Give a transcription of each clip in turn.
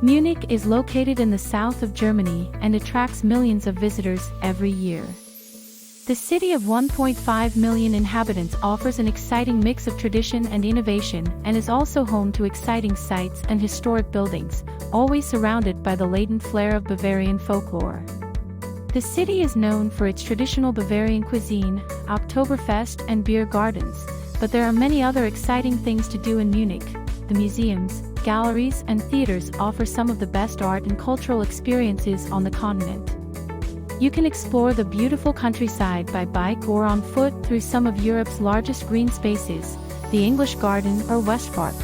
Munich is located in the south of Germany and attracts millions of visitors every year. The city of 1.5 million inhabitants offers an exciting mix of tradition and innovation and is also home to exciting sights and historic buildings, always surrounded by the latent flair of Bavarian folklore. The city is known for its traditional Bavarian cuisine, Oktoberfest and beer gardens, but there are many other exciting things to do in Munich. The museums, galleries and theaters offer some of the best art and cultural experiences on the continent. You can explore the beautiful countryside by bike or on foot through some of Europe's largest green spaces, the English Garden or West Park.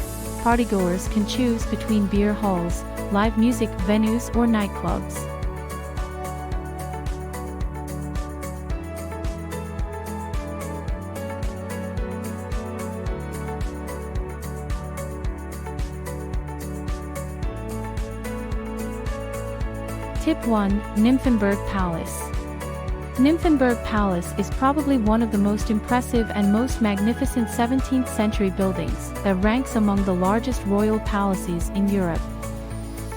Partygoers can choose between beer halls, live music venues or nightclubs. Tip 1. Nymphenburg Palace. Nymphenburg Palace is probably one of the most impressive and most magnificent 17th century buildings that ranks among the largest royal palaces in Europe.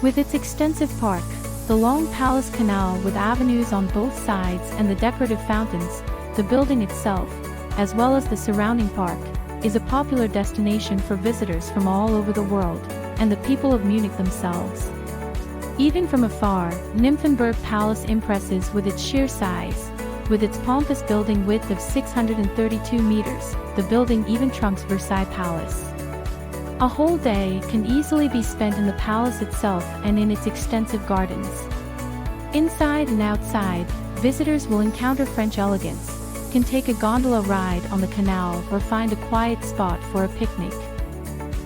With its extensive park, the long palace canal with avenues on both sides and the decorative fountains, the building itself, as well as the surrounding park, is a popular destination for visitors from all over the world, and the people of Munich themselves. Even from afar, Nymphenburg Palace impresses with its sheer size. With its pompous building width of 632 meters, the building even trumps Versailles Palace. A whole day can easily be spent in the palace itself and in its extensive gardens. Inside and outside, visitors will encounter French elegance, can take a gondola ride on the canal or find a quiet spot for a picnic.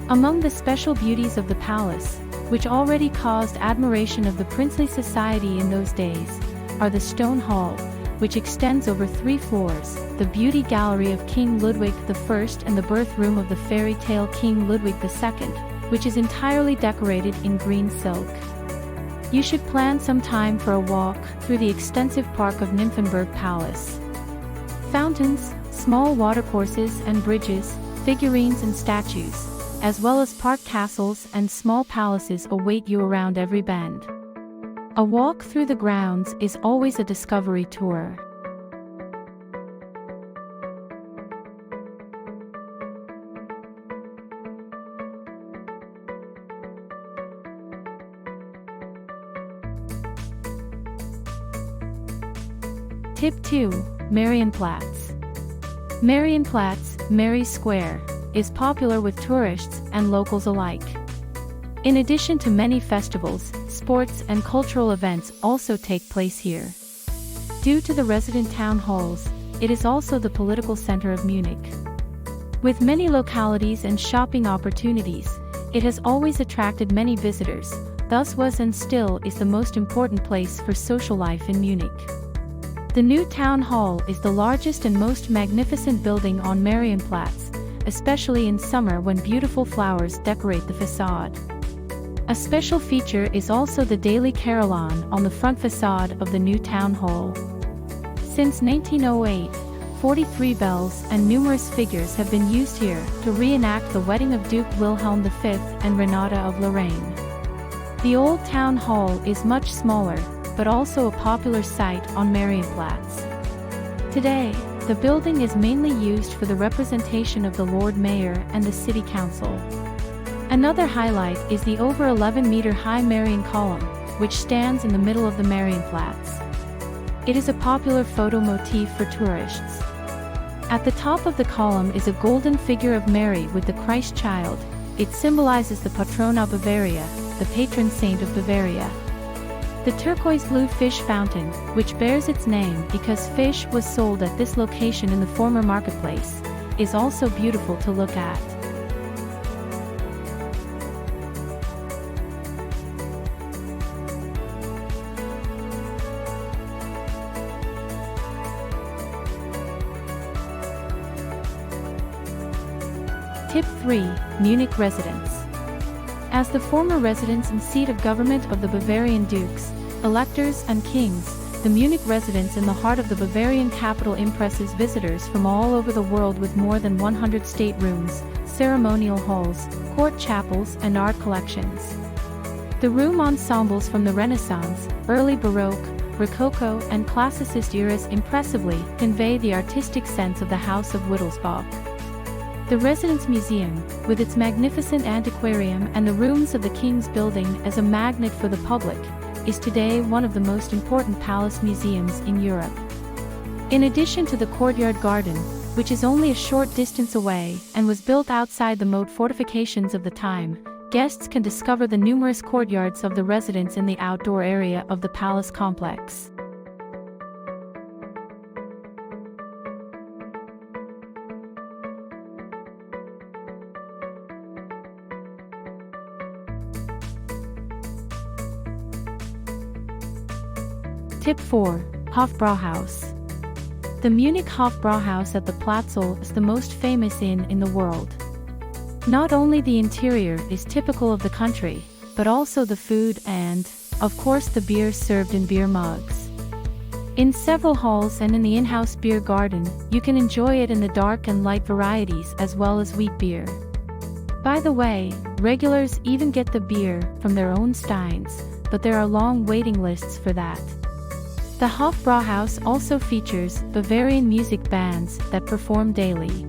Among the special beauties of the palace, which already caused admiration of the princely society in those days, are the Stone Hall, which extends over 3 floors, the Beauty Gallery of King Ludwig I and the birth room of the fairy tale King Ludwig II, which is entirely decorated in green silk. You should plan some time for a walk through the extensive park of Nymphenburg Palace. Fountains, small watercourses and bridges, figurines and statues, as well as park castles and small palaces await you around every bend. A walk through the grounds is always a discovery tour. Tip 2. Marienplatz. Marienplatz, Mary Square, is popular with tourists and locals alike. In addition to many festivals, sports and cultural events also take place here. Due to the resident town halls, it is also the political center of Munich. With many localities and shopping opportunities, it has always attracted many visitors, thus was and still is the most important place for social life in Munich. The new town hall is the largest and most magnificent building on Marienplatz, especially in summer when beautiful flowers decorate the facade. A special feature is also the daily carillon on the front facade of the new town hall. Since 1908, 43 bells and numerous figures have been used here to reenact the wedding of Duke Wilhelm V and Renata of Lorraine. The old town hall is much smaller, but also a popular site on Marienplatz. Today, the building is mainly used for the representation of the Lord Mayor and the City Council. Another highlight is the over 11-meter high Marian column, which stands in the middle of the Marienplatz. It is a popular photo motif for tourists. At the top of the column is a golden figure of Mary with the Christ child. It symbolizes the Patrona Bavaria, the patron saint of Bavaria. The turquoise blue fish fountain, which bears its name because fish was sold at this location in the former marketplace, is also beautiful to look at. Tip 3. Munich Residence. As the former residence and seat of government of the Bavarian dukes, electors and kings, the Munich Residence in the heart of the Bavarian capital impresses visitors from all over the world with more than 100 staterooms, ceremonial halls, court chapels and art collections. The room ensembles from the Renaissance, early Baroque, Rococo and Classicist eras impressively convey the artistic sense of the House of Wittelsbach. The Residence Museum, with its magnificent antiquarium and the rooms of the King's Building as a magnet for the public, is today one of the most important palace museums in Europe. In addition to the courtyard garden, which is only a short distance away and was built outside the moat fortifications of the time, guests can discover the numerous courtyards of the residence in the outdoor area of the palace complex. Tip 4. Hofbräuhaus. The Munich Hofbräuhaus at the Platzl is the most famous inn in the world. Not only the interior is typical of the country, but also the food and, of course, the beer served in beer mugs. In several halls and in the in-house beer garden, you can enjoy it in the dark and light varieties as well as wheat beer. By the way, regulars even get the beer from their own steins, but there are long waiting lists for that. The Hofbräuhaus also features Bavarian music bands that perform daily.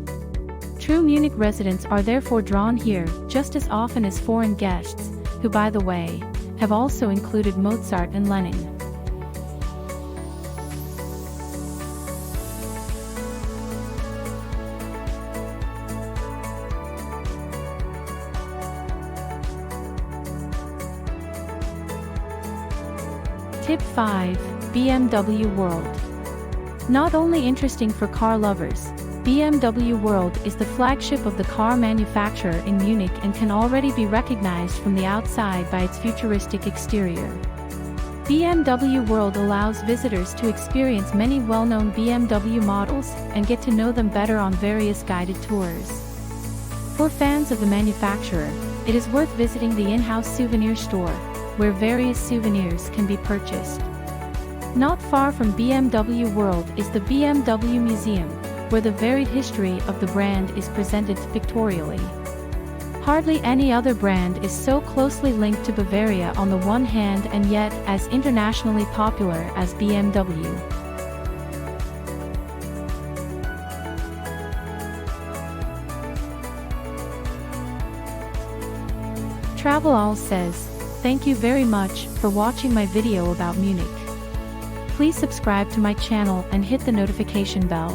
True Munich residents are therefore drawn here just as often as foreign guests, who, by the way, have also included Mozart and Lenin. Tip 5. BMW World. Not only interesting for car lovers, BMW World is the flagship of the car manufacturer in Munich and can already be recognized from the outside by its futuristic exterior. BMW World allows visitors to experience many well-known BMW models and get to know them better on various guided tours. For fans of the manufacturer, it is worth visiting the in-house souvenir store, where various souvenirs can be purchased. Not far from BMW World is the BMW Museum, where the varied history of the brand is presented pictorially. Hardly any other brand is so closely linked to Bavaria on the one hand and yet as internationally popular as BMW. Travelall says, "Thank you very much for watching my video about Munich. Please subscribe to my channel and hit the notification bell."